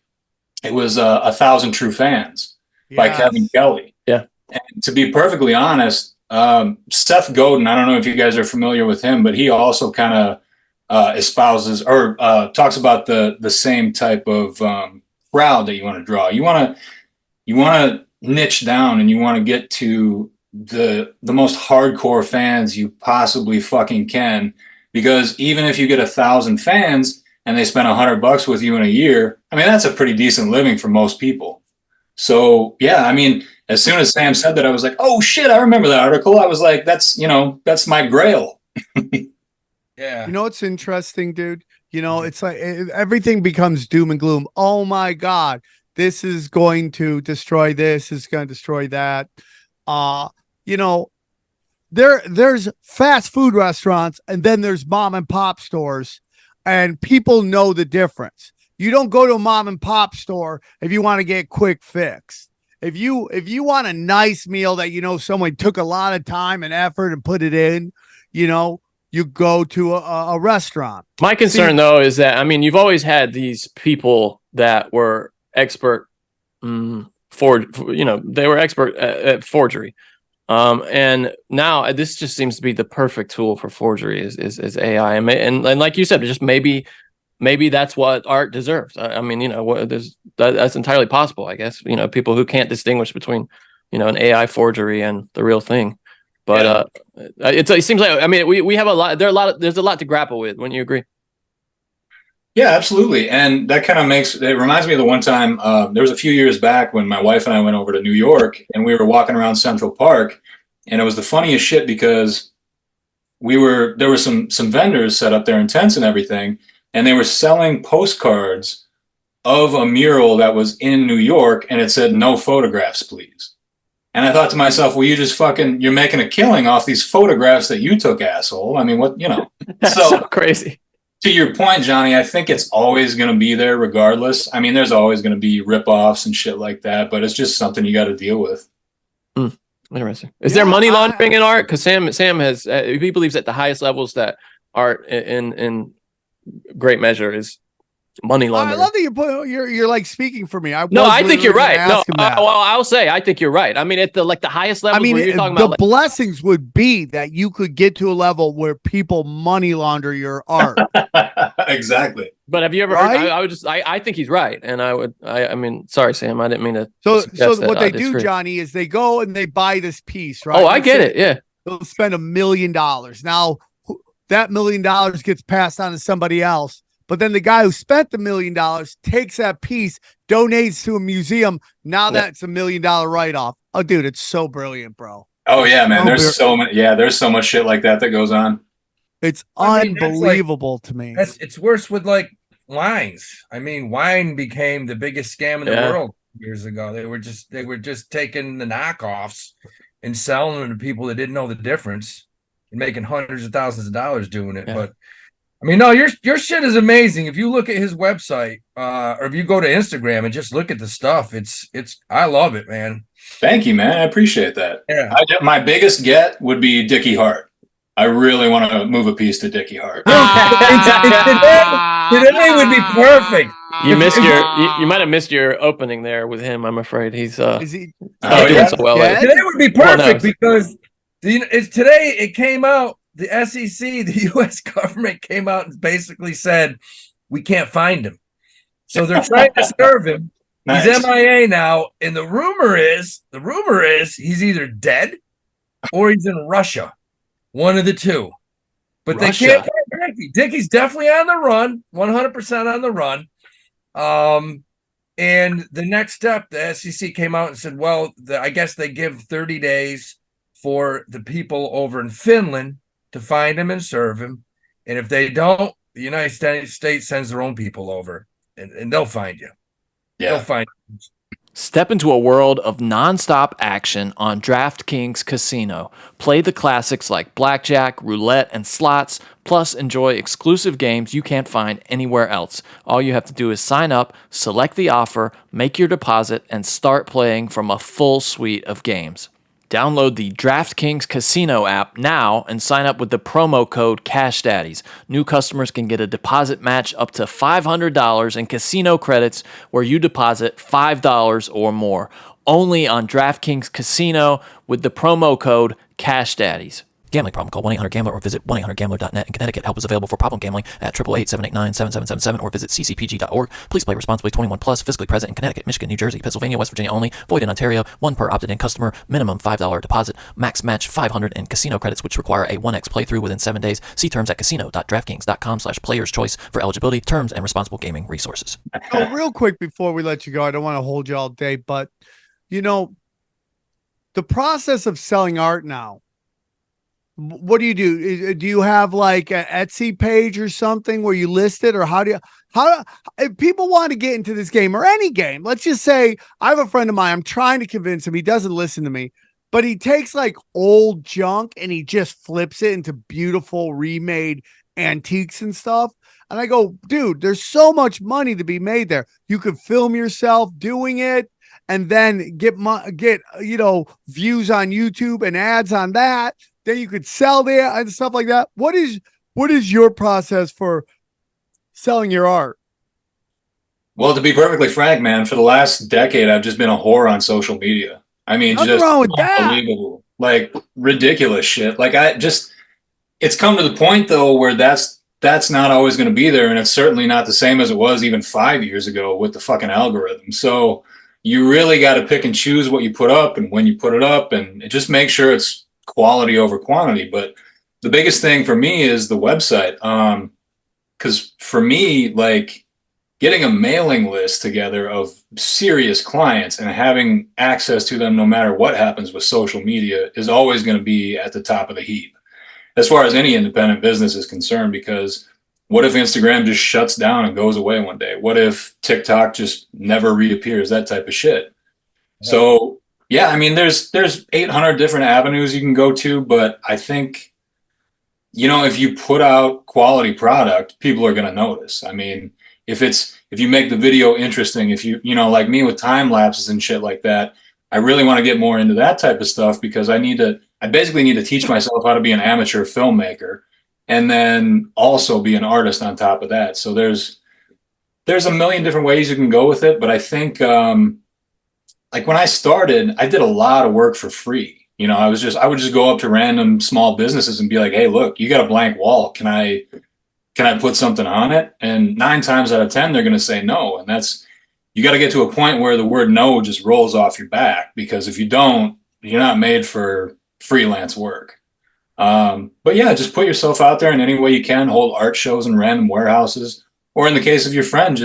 It was 1,000 True Fans by Kevin Kelly. Yeah. And to be perfectly honest, Seth Godin, I don't know if you guys are familiar with him, but he also kind of espouses or talks about the same type of crowd that you want to draw. You want to niche down, and you want to get to the most hardcore fans you possibly fucking can, because even if you get 1,000 fans and they spend $100 with you in a year, I mean, that's a pretty decent living for most people. So yeah, I mean, as soon as Sam said that, I was like, oh shit, I remember that article. I was like, that's my grail. Yeah. You know what's interesting, dude? It's like everything becomes doom and gloom. Oh my God, this is going to destroy this, is going to destroy that. There's fast food restaurants, and then there's mom and pop stores, and people know the difference. You don't go to a mom and pop store if you want to get a quick fix. If you want a nice meal that someone took a lot of time and effort and put it in, you go to a restaurant. My concern, though, is that, I mean, you've always had these people that were expert they were expert at forgery. And now this just seems to be the perfect tool for forgery is AI. And like you said, just maybe that's what art deserves. I mean, that's entirely possible, I guess. People who can't distinguish between, an AI forgery and the real thing. But it seems like, I mean, we have a lot. There's a lot to grapple with. Wouldn't you agree? Yeah, absolutely. And that kind of it reminds me of the one time, there was a few years back when my wife and I went over to New York, and we were walking around Central Park, and it was the funniest shit because there were some vendors set up there in tents and everything, and they were selling postcards of a mural that was in New York, and it said, "No photographs, please." And I thought to myself, well, you're making a killing off these photographs that you took, asshole. I mean, That's so crazy. To your point, Johnny, I think it's always going to be there regardless. I mean, there's always going to be ripoffs and shit like that, but it's just something you got to deal with. Interesting. Is there money laundering in art? Because Sam has, he believes at the highest levels that art in great measure is money laundering. I love that you're like speaking for me. I think you're right. No, well, I'll say I think you're right. I mean, at the highest level, where you're talking about, blessings would be that you could get to a level where people money launder your art. Exactly. But have you ever heard? I think he's right, and I mean, sorry, Sam, I didn't mean to. So what they do, Johnny, is they go and they buy this piece, right? Oh, I get it. Yeah, they'll spend $1 million. Now that $1 million gets passed on to somebody else. But then the guy who spent the $1 million takes that piece, donates to a museum. Now that's $1 million write-off. Oh, dude, it's so brilliant, bro. Oh yeah, man. There's so much shit like that goes on. It's unbelievable to me. It's worse with like wines. I mean, wine became the biggest scam in the world years ago. They were just taking the knockoffs and selling them to people that didn't know the difference and making hundreds of thousands of dollars doing it. Yeah. But I mean, no, your shit is amazing. If you look at his website, or if you go to Instagram and just look at the stuff, it's I love it, man. Thank you, man. I appreciate that. Yeah. My biggest get would be Dickie Hart. I really want to move a piece to Dickie Hart. Today would be perfect. You might have missed your opening there with him. I'm afraid he's Is he? not doing so well. Yeah. Today would be Well, perfect no. because today it came out. The SEC, the U.S. government came out and basically said we can't find him, so they're trying to serve him. Nice. He's MIA now, and the rumor is he's either dead or he's in Russia, one of the two. But Russia. they can't find Dickie. Dickie's definitely on the run, 100% on the run. And the next step, the SEC came out and said, well, I guess they give 30 days for the people over in Finland to find him and serve him. And if they don't, the United States sends their own people over and they'll find you. They'll Yeah. find you. Step into a world of non-stop action on DraftKings Casino. Play the classics like blackjack, roulette, and slots, plus enjoy exclusive games you can't find anywhere else. All you have to do is sign up, select the offer, make your deposit, and start playing from a full suite of games. Download the DraftKings Casino app now and sign up with the promo code CashDaddies. New customers can get a deposit match up to $500 in casino credits where you deposit $5 or more. Only on DraftKings Casino with the promo code CashDaddies. Gambling problem? Call 1-800-GAMBLER or visit 1-800-GAMBLER.net. In Connecticut, help is available for problem gambling at 888-789-7777 or visit ccpg.org. Please play responsibly. 21 plus, physically present in Connecticut, Michigan, New Jersey, Pennsylvania, West Virginia only. Void in Ontario. One per opted-in customer. Minimum $5 deposit. Max match $500 in casino credits, which require a 1x playthrough within 7 days. See terms at casino.draftkings.com/players choice for eligibility, terms, and responsible gaming resources. Oh, real quick before we let you go, I don't want to hold you all day, but the process of selling art now. What do you do? Do you have like an Etsy page or something where you list it, or if people want to get into this game or any game? Let's just say I have a friend of mine. I'm trying to convince him. He doesn't listen to me, but he takes like old junk and he just flips it into beautiful remade antiques and stuff. And I go, dude, there's so much money to be made there. You could film yourself doing it and then get views on YouTube and ads on that. Then you could sell there and stuff like that. What is your process for selling your art? Well, to be perfectly frank, man, for the last decade, I've just been a whore on social media. I mean, Nothing just wrong with that. unbelievable, like ridiculous shit. Like it's come to the point though where that's not always going to be there, and it's certainly not the same as it was even 5 years ago with the fucking algorithm. So you really got to pick and choose what you put up and when you put it up, and just make sure it's quality over quantity. But the biggest thing for me is the website. Because for me, like getting a mailing list together of serious clients and having access to them no matter what happens with social media is always going to be at the top of the heap as far as any independent business is concerned. Because what if Instagram just shuts down and goes away one day? What if TikTok just never reappears? That type of shit. Yeah. So yeah, I mean, there's 800 different avenues you can go to, but I think, if you put out quality product, people are going to notice. I mean, if you make the video interesting, if you like me with time lapses and shit like that, I really want to get more into that type of stuff because I basically need to teach myself how to be an amateur filmmaker and then also be an artist on top of that. So there's a million different ways you can go with it, but I think, like when I started, I did a lot of work for free. I would just go up to random small businesses and be like, "Hey, look, you got a blank wall. Can I put something on it?" And 9 times out of 10, they're going to say no. And you got to get to a point where the word no just rolls off your back, because if you don't, you're not made for freelance work. But yeah, just put yourself out there in any way you can. Hold art shows in random warehouses, or in the case of your friend,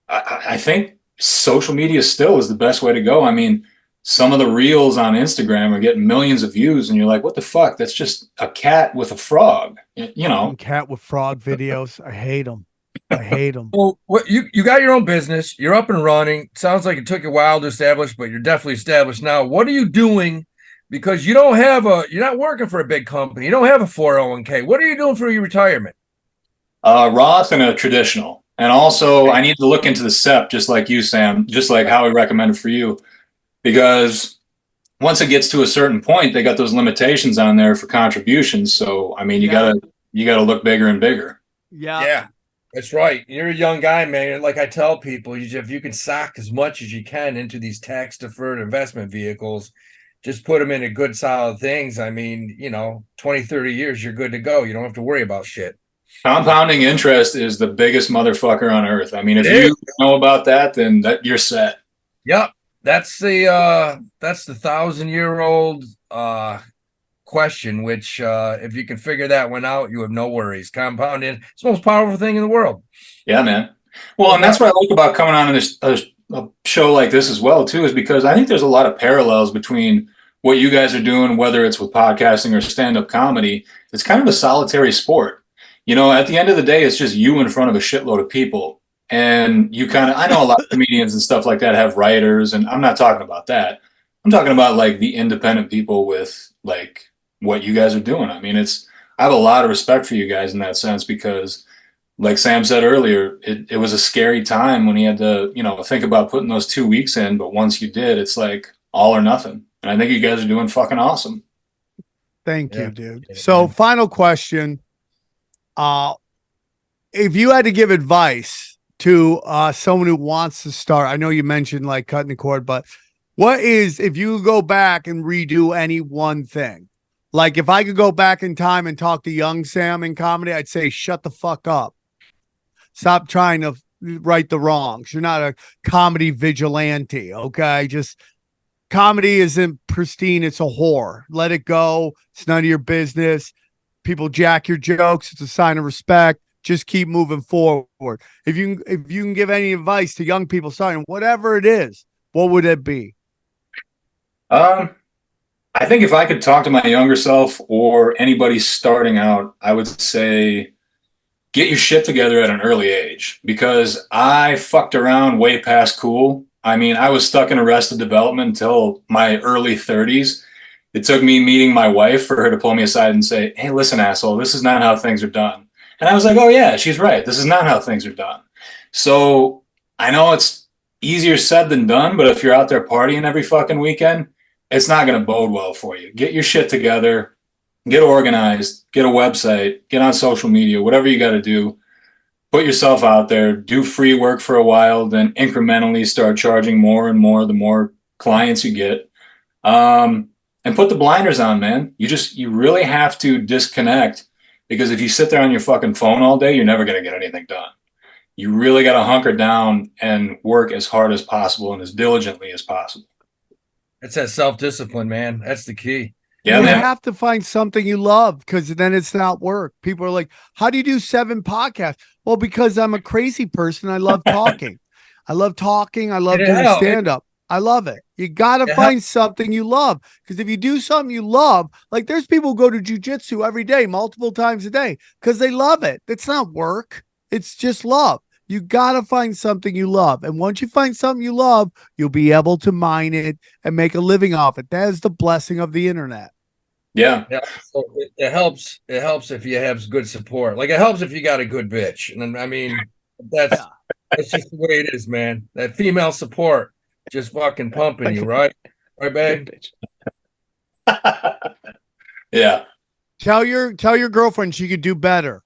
I think social media still is the best way to go. I mean, some of the reels on Instagram are getting millions of views and you're like, what the fuck? That's just a cat with a frog, Cat with frog videos. I hate them. I hate them. Well, what you got your own business. You're up and running. Sounds like it took you a while to establish, but you're definitely established now. What are you doing? Because you're not working for a big company. You don't have a 401k. What are you doing for your retirement? Roth and a traditional. And also, I need to look into the SEP, just like you, Sam, just like Howie recommended for you, because once it gets to a certain point, they got those limitations on there for contributions. So, I mean, you gotta look bigger and bigger. Yeah, that's right. You're a young guy, man. Like I tell people, if you can sock as much as you can into these tax deferred investment vehicles, just put them into good, solid things. I mean, 20, 30 years, you're good to go. You don't have to worry about shit. Compounding interest is the biggest motherfucker on earth. I mean, if you know about that, then you're set. Yep. That's the 1,000-year-old question, which if you can figure that one out, you have no worries. Compounding, it's the most powerful thing in the world. Yeah, man. Well, and that's what I like about coming on this a show like this as well, too, is because I think there's a lot of parallels between what you guys are doing, whether it's with podcasting or stand-up comedy. It's kind of a solitary sport. At the end of the day, it's just you in front of a shitload of people. And I know a lot of comedians and stuff like that have writers, and I'm not talking about that. I'm talking about like the independent people with like what you guys are doing. I mean, I have a lot of respect for you guys in that sense because like Sam said earlier, it was a scary time when he had to, think about putting those 2 weeks in. But once you did, it's like all or nothing. And I think you guys are doing fucking awesome. Thank you, dude. So final question. If you had to give advice to someone who wants to start, I know you mentioned like cutting the cord, but if you go back and redo any one thing, like if I could go back in time and talk to young Sam in comedy, I'd say, shut the fuck up. Stop trying to right the wrongs. You're not a comedy vigilante. Okay. Just comedy isn't pristine. It's a whore. Let it go. It's none of your business. People jack your jokes. It's a sign of respect. Just keep moving forward. If you can give any advice to young people starting, whatever it is, what would it be? I think if I could talk to my younger self or anybody starting out, I would say get your shit together at an early age because I fucked around way past cool. I mean, I was stuck in Arrested Development until my early 30s. It took me meeting my wife for her to pull me aside and say, hey, listen, asshole, this is not how things are done. And I was like, oh, yeah, she's right. This is not how things are done. So I know it's easier said than done, but if you're out there partying every fucking weekend, it's not going to bode well for you. Get your shit together, get organized, get a website, get on social media, whatever you got to do. Put yourself out there, do free work for a while, then incrementally start charging more and more the more clients you get. And put the blinders on, man. You really have to disconnect because if you sit there on your fucking phone all day, you're never going to get anything done. You really got to hunker down and work as hard as possible and as diligently as possible. It's that self-discipline, man. That's the key. Yeah, you man. have to find something you love because then it's not work. People are like, how do you do 7 podcasts? Well, because I'm a crazy person. I love talking. I love talking. I love doing stand-up. I love it. You got to find something you love because if you do something you love, like there's people who go to jujitsu every day, multiple times a day because they love it. It's not work. It's just love. You got to find something you love. And once you find something you love, you'll be able to mine it and make a living off it. That is the blessing of the internet. Yeah. So it helps. It helps if you have good support. Like it helps if you got a good bitch. And I mean, that's just the way it is, man. That female support just fucking pumping you, right? Right, babe? Yeah. Tell your girlfriend she could do better.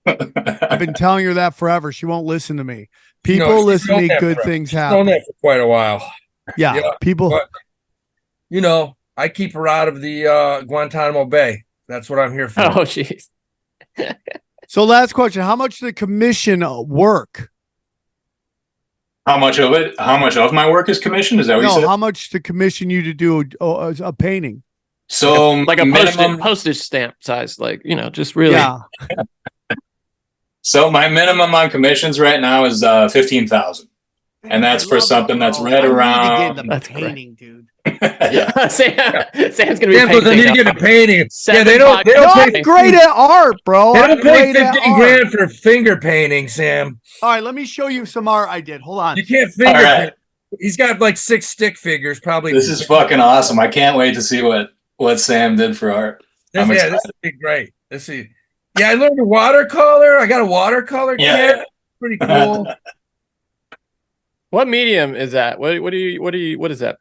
I've been telling her that forever. She won't listen to me. People listen to me, good things happen. She's known that for quite a while. Yeah, people. But, I keep her out of the Guantanamo Bay. That's what I'm here for. Oh, jeez. So last question. How much did the commission work? How much of it? How much of my work is commissioned? Is that what you said? How much to commission you to do a painting? So like a minimum postage stamp size, like, just really. Yeah. So my minimum on commissions right now is 15,000, and that's for something that's right around. That's painting, dude. Yeah. Sam's gonna be Sam goes, I need to painting get a painting. Yeah, Seven they don't podcasts. pay. I'm great at art, bro. They I'm don't pay great at 15 art. grand for finger painting, Sam. All right, let me show you some art I did. Hold on. You can't All finger right. paint. He's got like 6 stick figures, probably. This is fucking awesome. I can't wait to see what Sam did for art. This, I'm yeah, excited. this would be great. Let's see. Yeah, I learned a watercolor. I got a watercolor Yeah. kit. Pretty cool. What medium is that? What is that?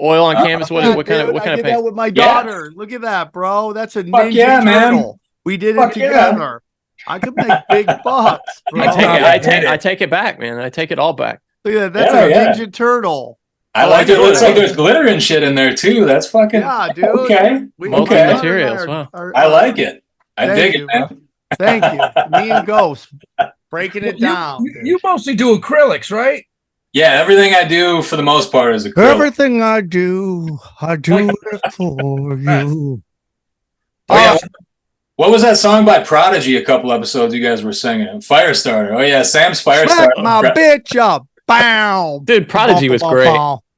Oil on canvas? Yeah, What kind dude, of I did that paint? with my Yeah. daughter. Look at that, bro. That's a Fuck Ninja yeah, man. Turtle. We did it Fuck yeah. together. I could make big bucks, bro. I take it back, man. I take it all back. Look at that. That's Yeah, a yeah. Ninja Turtle. I like it. It looks like there's glitter and shit in there too. That's fucking Yeah, dude. okay. We- Multi Okay. materials. Wow. I like it. I Thank dig you, it, man. bro. Thank you. Me and Ghost breaking it down. You mostly do acrylics, right? Yeah, everything I do for the most part is acrylic. Everything I do it for you. Oh, yeah. What was that song by Prodigy a couple episodes you guys were singing? Firestarter. Oh yeah, Sam's Smack Firestarter. my bitch up. Bow. Dude, Prodigy was great.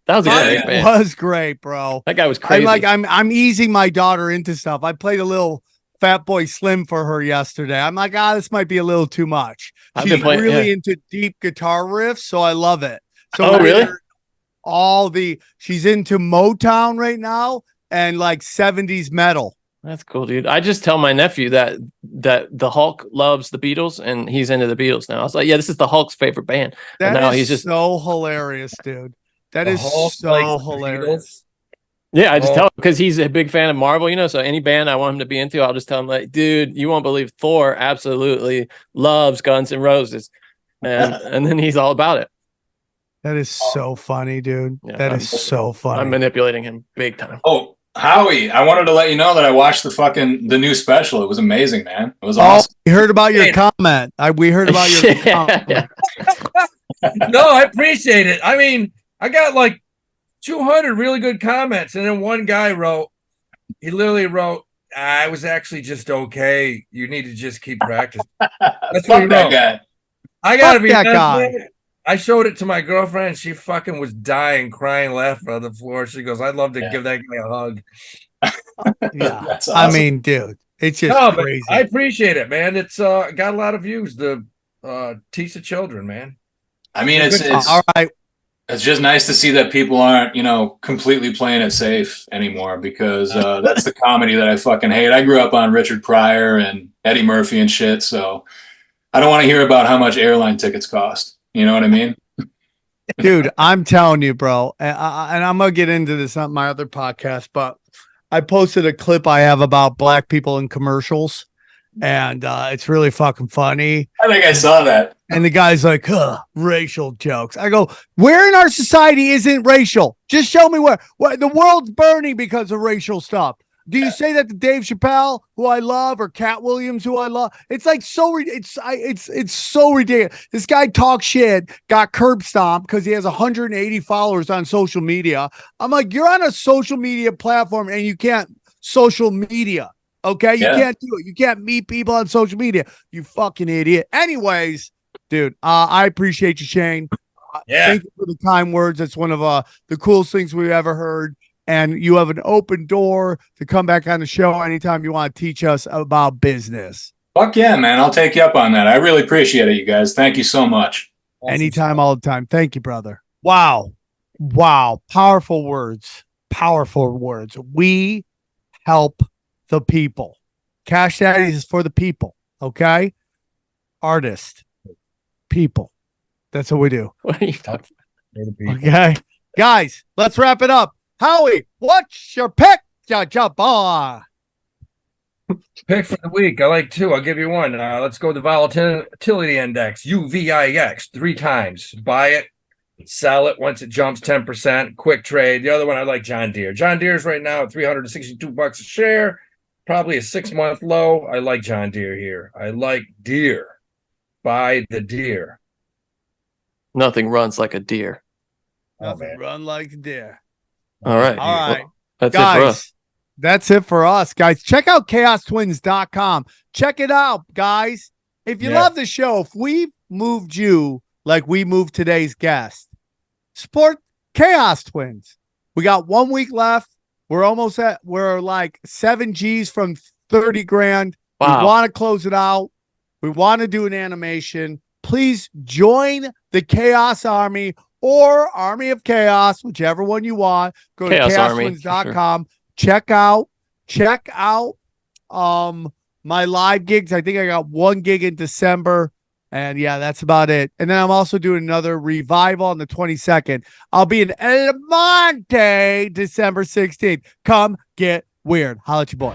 That was a Yeah, great yeah. band. Was great, bro. That guy was crazy. I'm easing my daughter into stuff. I played a little Fat Boy Slim for her yesterday. I'm like, this might be a little too much. I've She's been playing- really yeah. into deep guitar riffs, so I love it. So Oh, really? She's into Motown right now and like 70s metal. That's cool, dude. I just tell my nephew that the Hulk loves the Beatles and he's into the Beatles now. I was like, yeah, this is the Hulk's favorite band. And That now is he's just so hilarious, dude. That The is Hulk so likes the hilarious. yeah, I just Oh. tell him because he's a big fan of Marvel, so any band I want him to be into, I'll just tell him like, dude, you won't believe Thor absolutely loves Guns N' Roses. And then he's all about it. That is so funny, dude. Yeah, That I'm- is so funny. I'm manipulating him big time. Oh, Howie, I wanted to let you know that I watched the new special. It was amazing, man. It was Oh, awesome. we heard about your comment. We heard about your comment. yeah. No, I appreciate it. I mean, I got like 200 really good comments, and then one guy he literally wrote, I was actually just okay. You need to just keep practicing. That's what he Fuck that wrote. guy. I gotta Fuck be that honest guy. with you. I showed it to my girlfriend, and she fucking was dying, crying, laughing on the floor. She goes, I'd love to Yeah. give that guy a hug. Yeah. That's I awesome. mean, dude, it's just No, but crazy. I appreciate it, man. It's got a lot of views. The teach the children, man. I mean, it's All right. it's just nice to see that people aren't, completely playing it safe anymore because that's the comedy that I fucking hate. I grew up on Richard Pryor and Eddie Murphy and shit, so I don't want to hear about how much airline tickets cost. You know what I mean? Dude, I'm telling you, bro, and I'm gonna get into this on my other podcast, but I posted a clip I have about black people in commercials, and it's really fucking funny. I think I saw that. And the guy's like, racial jokes. I go, where in our society isn't racial? Just show me where the world's burning because of racial stuff. Do you say that to Dave Chappelle, who I love, or Cat Williams, who I love? It's like it's so ridiculous. This guy talks shit, got curb stomped because he has 180 followers on social media. I'm like, you're on a social media platform and you can't social media. Okay, you Yeah. can't do it. You can't meet people on social media. You fucking idiot. Anyways, dude, I appreciate you, Shaine. Yeah. Thank you for the kind words. It's one of the coolest things we've ever heard. And you have an open door to come back on the show anytime you want to teach us about business. Fuck yeah, man. I'll take you up on that. I really appreciate it, you guys. Thank you so much. Anytime, all the time. Thank you, brother. Wow. Wow. Powerful words. Powerful words. We help the people. Cash Daddies is for the people. Okay. Artist. People. That's what we do. What are you talking Okay. Guys, let's wrap it up. Howie, what's your pick? Ja-ja-ba. Pick for the week. I like two. I'll give you one. Let's go the volatility index, UVIX, 3 times. Buy it, sell it once it jumps 10%. Quick trade. The other one, I like John Deere. John Deere's right now at $362 a share. Probably a 6-month low. I like John Deere here. I like Deere. Buy the Deere. Nothing runs like a deer. Oh, man. Run like a deer. All right. All right. Well, that's it for us. Guys, that's it for us, guys. Check out chaostwins.com. Check it out, guys. If you Yeah. love the show, if we moved you like we moved today's guest, support Chaos Twins. We got 1 week left. We're like 7 G's from 30 grand. Wow. We want to close it out. We want to do an animation. Please join the Chaos Army or Army of Chaos, whichever one you want. Go to Chaos Army, for chaoswins.com. Check out my live gigs. I think I got 1 gig in December. And yeah, that's about it. And then I'm also doing another revival on the 22nd. I'll be in El Monte December 16th. Come get weird. Holla at your boy.